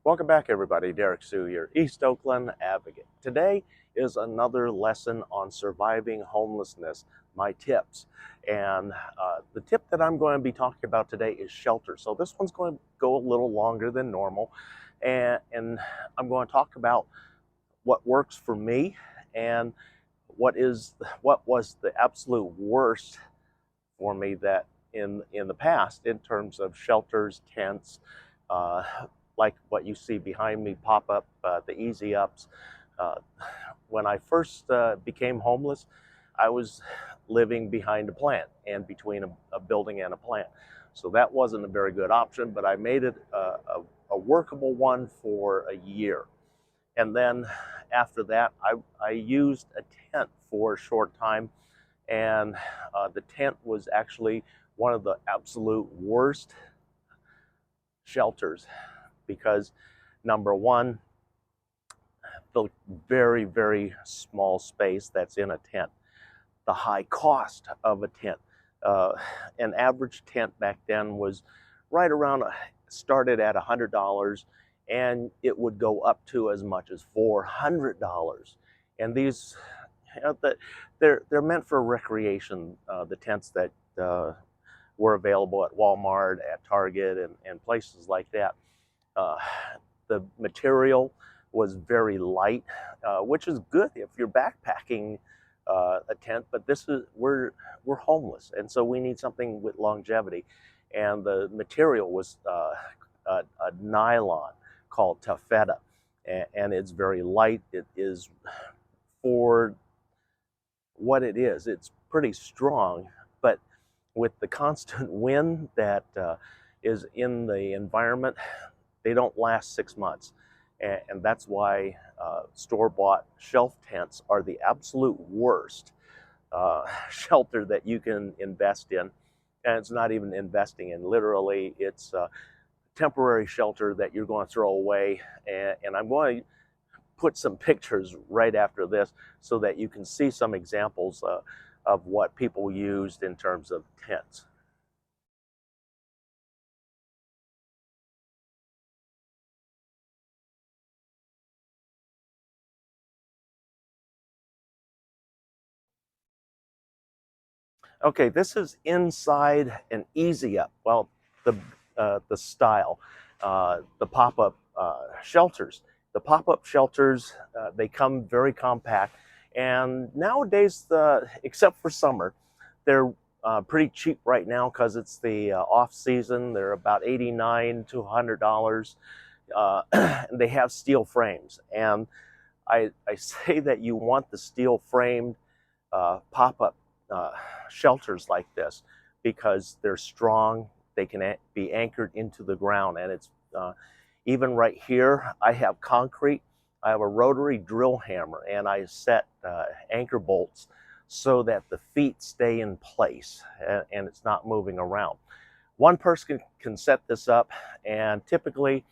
Welcome back, everybody. Derrick Soo, your East Oakland advocate. Today is another lesson on surviving homelessness, my tips. And the tip that I'm going to be talking about today is shelter. So this one's going to go a little longer than normal. And I'm going to talk about what works for me and what was the absolute worst for me that in the past in terms of shelters, tents, uh, like what you see behind me pop up, the easy ups. Uh, when I first became homeless, I was living behind a plant and between a building and a plant. So that wasn't a very good option, but I made it a workable one for a year. And then after that, I used a tent for a short time, and the tent was actually one of the absolute worst shelters because, number one, the very, very small space that's in a tent, the high cost of a tent. An average tent back then was right around, started at $100, and it would go up to as much as $400. And these, they're meant for recreation. The tents that were available at Walmart, at Target, and places like that. Uh, the material was very light, which is good if you're backpacking a tent. But we're homeless, and so we need something with longevity. And the material was a nylon called taffeta, and it's very light. It is for what it is. It's pretty strong, but with the constant wind that is in the environment, they don't last 6 months. And that's why store-bought shelf tents are the absolute worst shelter that you can invest in. And it's not even investing in. Literally, it's a temporary shelter that you're going to throw away. And I'm going to put some pictures right after this so that you can see some examples of what people used in terms of tents. Okay, this is inside an easy up. Well, the style, the pop-up shelters. The pop-up shelters, they come very compact, and nowadays, except for summer, they're pretty cheap right now because it's the off season. They're about $89 to $100. And they have steel frames, and I say that you want the steel framed pop-up uh, shelters like this because they're strong. They can be anchored into the ground, and it's even right here. I have concrete. I have a rotary drill hammer, and I set anchor bolts so that the feet stay in place and it's not moving around. One person can set this up, and typically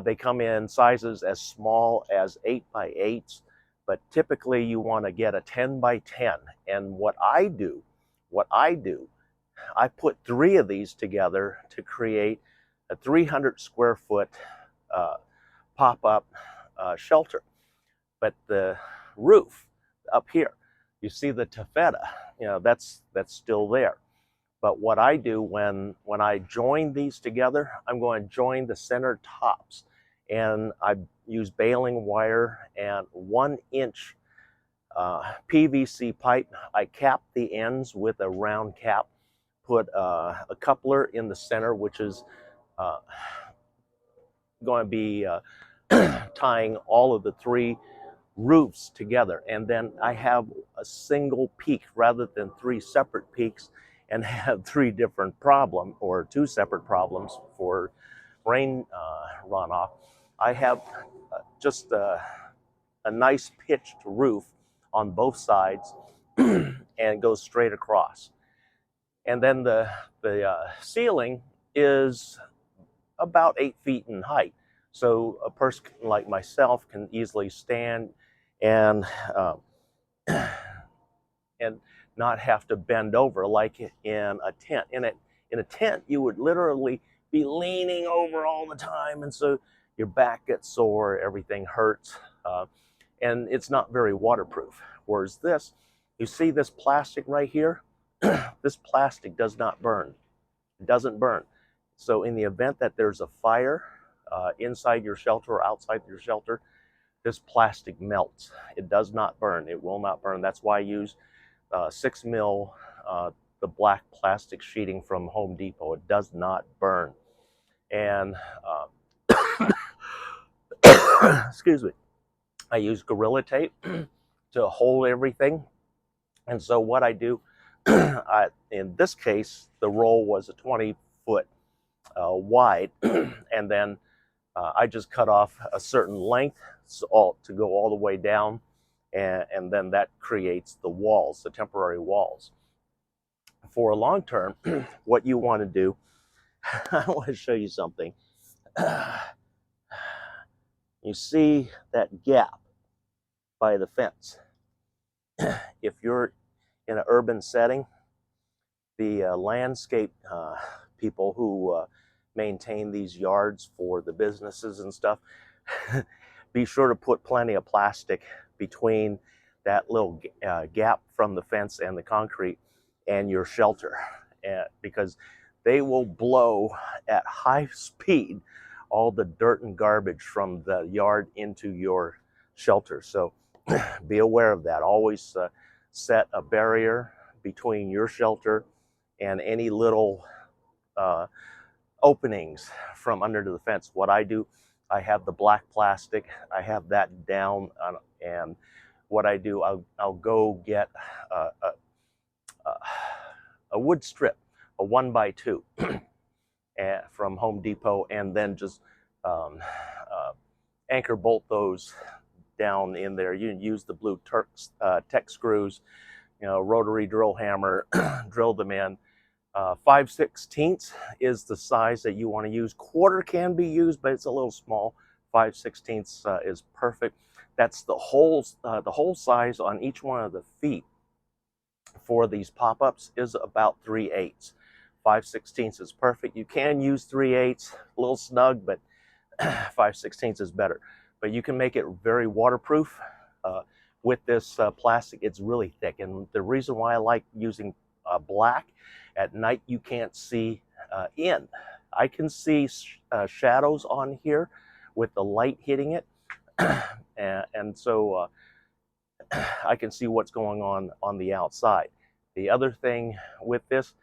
they come in sizes as small as 8x8s, but typically you want to get a 10x10. And I put three of these together to create a 300 square foot pop-up shelter. But the roof up here, you see the taffeta, that's still there. But what I do when I join these together, I'm going to join the center tops, and I use baling wire and 1-inch PVC pipe. I cap the ends with a round cap, put a coupler in the center, which is uh, going to be tying all of the three roofs together. And then I have a single peak rather than three separate peaks, and have three different problems or two separate problems for rain runoff. I have just a nice pitched roof on both sides and goes straight across. And then the ceiling is about 8 feet in height. So a person like myself can easily stand and and not have to bend over like in a tent. In a tent, you would literally be leaning over all the time, and so your back gets sore, everything hurts, and it's not very waterproof. Whereas this, you see this plastic right here? This plastic does not burn. It doesn't burn. So in the event that there's a fire inside your shelter or outside your shelter, this plastic melts. It does not burn. It will not burn. That's why I use 6 mil, the black plastic sheeting from Home Depot. It does not burn. And excuse me, I use Gorilla Tape to hold everything. And so what I do, in this case, the roll was a 20-foot wide, and then I just cut off a certain length to go all the way down, and then that creates the walls, the temporary walls. For a long term, what you want to do, I want to show you something. You see that gap by the fence. If you're in an urban setting, the landscape people who maintain these yards for the businesses and stuff, be sure to put plenty of plastic between that little gap from the fence and the concrete and your shelter, because they will blow at high speed all the dirt and garbage from the yard into your shelter. So be aware of that. Always set a barrier between your shelter and any little openings from under the fence. What I do, I have the black plastic, I have that down, and what I do, I'll go get a wood strip, a 1x2 from Home Depot, and then just anchor bolt those down in there. You can use the blue Tech screws, rotary drill hammer, drill them in. 5/16 is the size that you want to use. Quarter can be used, but it's a little small. 5/16 is perfect. That's the whole size on each one of the feet for these pop-ups is about 3/8. 5/16 is perfect. You can use 3/8, a little snug, but 5/16 is better. But you can make it very waterproof with this plastic. It's really thick, and the reason why I like using black, at night you can't see in. I can see shadows on here with the light hitting it, and so I can see what's going on the outside. The other thing with this,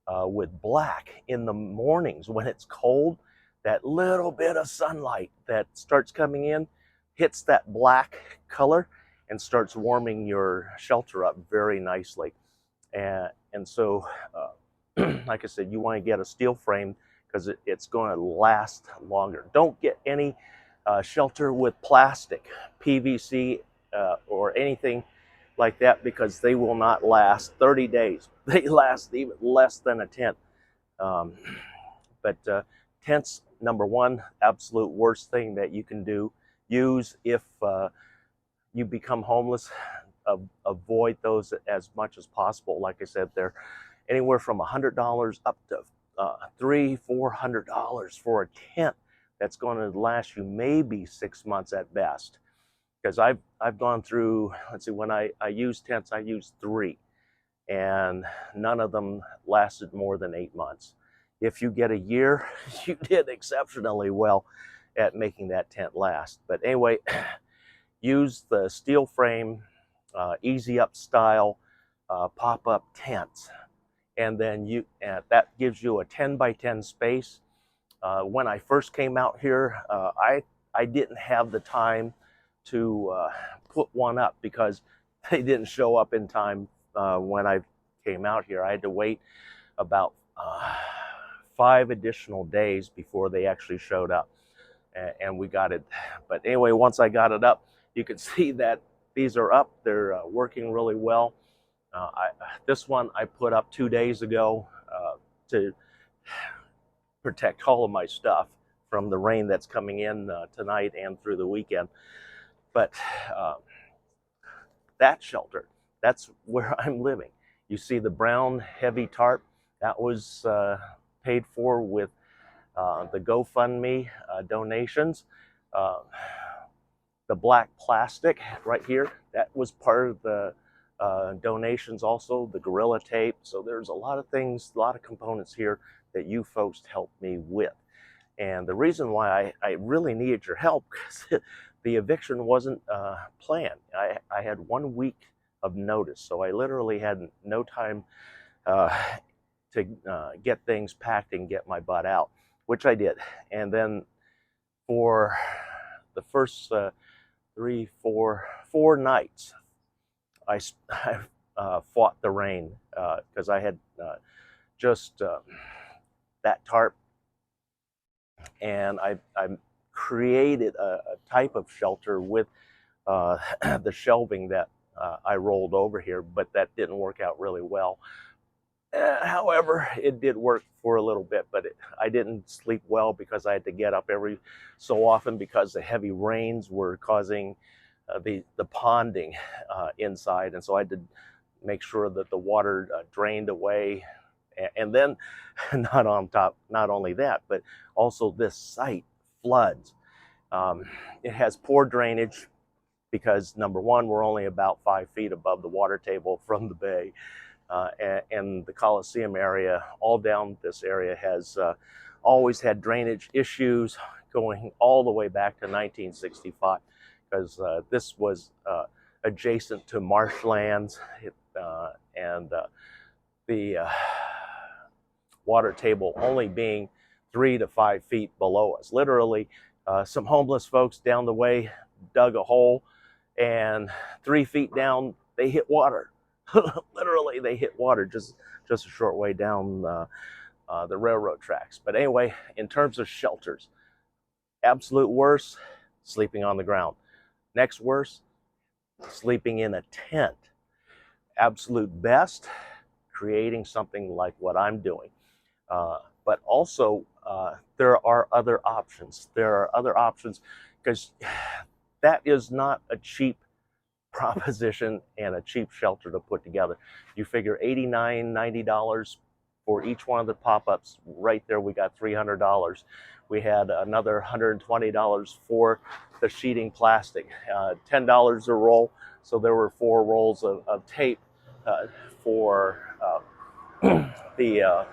with black, in the mornings when it's cold, that little bit of sunlight that starts coming in hits that black color and starts warming your shelter up very nicely. And so, like I said, you want to get a steel frame because it's going to last longer. Don't get any shelter with plastic, PVC, or anything like that, because they will not last 30 days. They last even less than a tent. But tents, number one, absolute worst thing that you can use if you become homeless. Avoid those as much as possible. Like I said, they're anywhere from $100 up to $300-400 for a tent that's going to last you maybe 6 months at best. Because I've gone through, let's see, when I used tents, I used 3, and none of them lasted more than 8 months. If you get a year, you did exceptionally well at making that tent last. But anyway, use the steel frame, easy up style pop-up tents, and then that gives you a 10x10 space. When I first came out here, I didn't have the time to put one up because they didn't show up in time when I came out here. I had to wait about 5 additional days before they actually showed up, and we got it. But anyway, once I got it up, you can see that these are up. They're working really well. This one I put up 2 days ago to protect all of my stuff from the rain that's coming in tonight and through the weekend. But that shelter, that's where I'm living. You see the brown heavy tarp, that was paid for with the GoFundMe donations, uh, the black plastic right here, that was part of the donations also, the Gorilla Tape. So there's a lot of things, a lot of components here that you folks helped me with. And the reason why I really needed your help, because the eviction wasn't planned. I had 1 week of notice, so I literally had no time uh, to get things packed and get my butt out, which I did. And then for the first 4 nights, I fought the rain because I had just that tarp, and I created a type of shelter with the shelving that I rolled over here, but that didn't work out really well. However, it did work for a little bit, but I didn't sleep well because I had to get up every so often because the heavy rains were causing the ponding inside, and so I had to make sure that the water drained away. And then, not only that, but also this site floods. It has poor drainage because, number one, we're only about 5 feet above the water table from the bay. And the Coliseum area, all down this area, has always had drainage issues going all the way back to 1965, because this was adjacent to marshlands, and the water table only being 3 to 5 feet below us. Literally, some homeless folks down the way dug a hole, and 3 feet down, they hit water. Literally, they hit water just a short way down the railroad tracks. But anyway, in terms of shelters, absolute worst, sleeping on the ground. Next worst, sleeping in a tent. Absolute best, creating something like what I'm doing. But also, there are other options. There are other options, because that is not a cheap proposition and a cheap shelter to put together. You figure $89, $90 for each one of the pop-ups. Right there, we got $300. We had another $120 for the sheeting plastic, $10 a roll. So there were 4 rolls of tape for the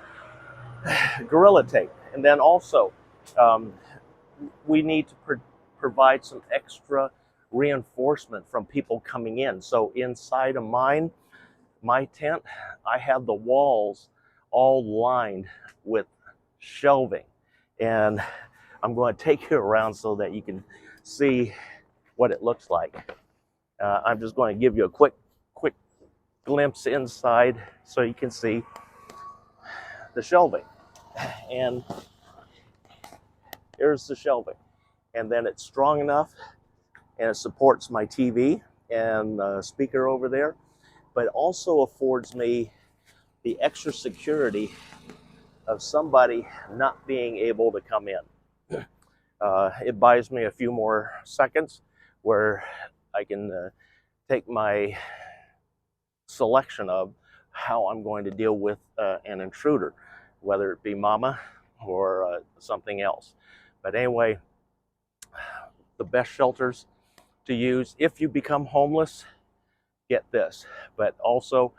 Gorilla Tape. And then also, we need to provide some extra reinforcement from people coming in. So inside of my tent, I have the walls all lined with shelving. And I'm going to take you around so that you can see what it looks like. I'm just going to give you a quick glimpse inside so you can see the shelving. And here's the shelving. And then it's strong enough, and it supports my TV and the speaker over there, but also affords me the extra security of somebody not being able to come in. It buys me a few more seconds where I can take my selection of how I'm going to deal with an intruder, whether it be mama or something else. But anyway, the best shelters to use if you become homeless, get this. But also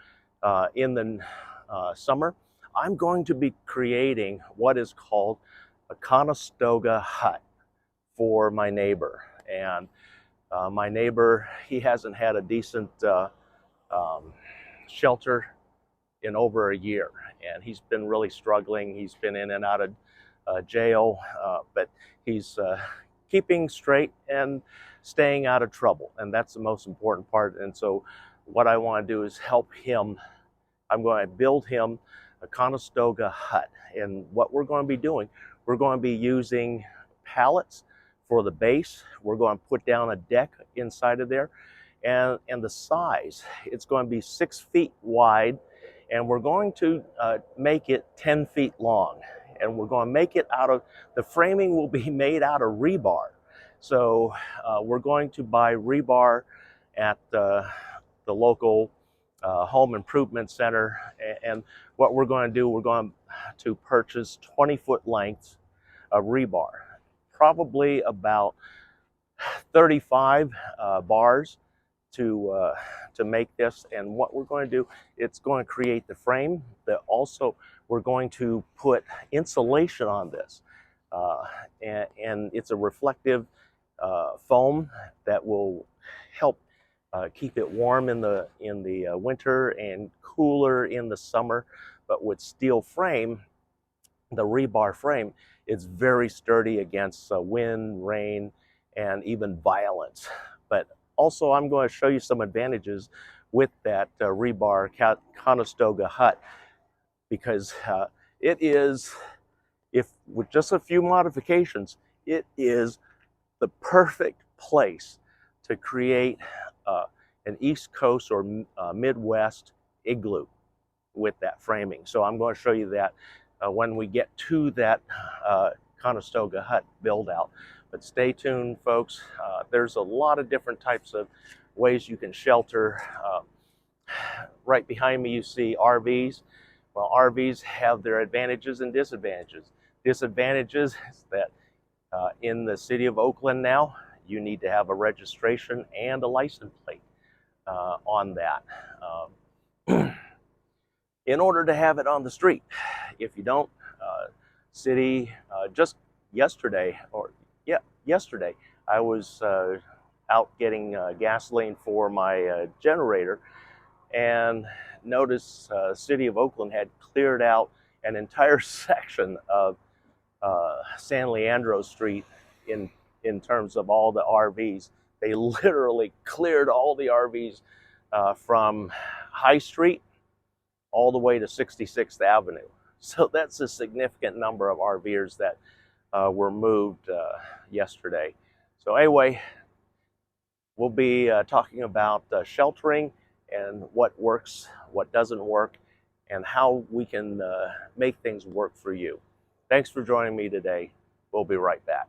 in the summer, I'm going to be creating what is called a Conestoga hut for my neighbor. And my neighbor, he hasn't had a decent shelter in over a year, and he's been really struggling. He's been in and out of jail, but he's keeping straight and staying out of trouble, and that's the most important part. And so what I want to do is help him. I'm going to build him a Conestoga hut, and what we're going to be doing, we're going to be using pallets for the base. We're going to put down a deck inside of there, and the size, it's going to be 6 feet wide, and we're going to make it 10 feet long. And we're going to make it out of, the framing will be made out of rebar. So we're going to buy rebar at the local home improvement center. And what we're going to do, we're going to purchase 20-foot lengths of rebar, probably about 35 bars to make this. And what we're going to do, it's going to create the frame. That also we're going to put insulation on this, and it's a reflective foam that will help keep it warm in the winter and cooler in the summer. But with steel frame, the rebar frame, it's very sturdy against wind, rain, and even violence. But also, I'm going to show you some advantages with that rebar Conestoga hut, because it is, if with just a few modifications, it is the perfect place to create an East Coast or Midwest igloo with that framing. So I'm going to show you that when we get to that Conestoga hut build out. But stay tuned, folks. There's a lot of different types of ways you can shelter. Right behind me you see RVs. Well, RVs have their advantages and disadvantages. Disadvantages is that in the city of Oakland now, you need to have a registration and a license plate on that in order to have it on the street. If you don't, city, just yesterday, yesterday, I was out getting gasoline for my generator, and noticed city of Oakland had cleared out an entire section of San Leandro Street in terms of all the RVs. They literally cleared all the RVs from High Street all the way to 66th Avenue. So that's a significant number of RVers that were moved yesterday. So anyway, we'll be talking about sheltering and what works, what doesn't work, and how we can make things work for you. Thanks for joining me today. We'll be right back.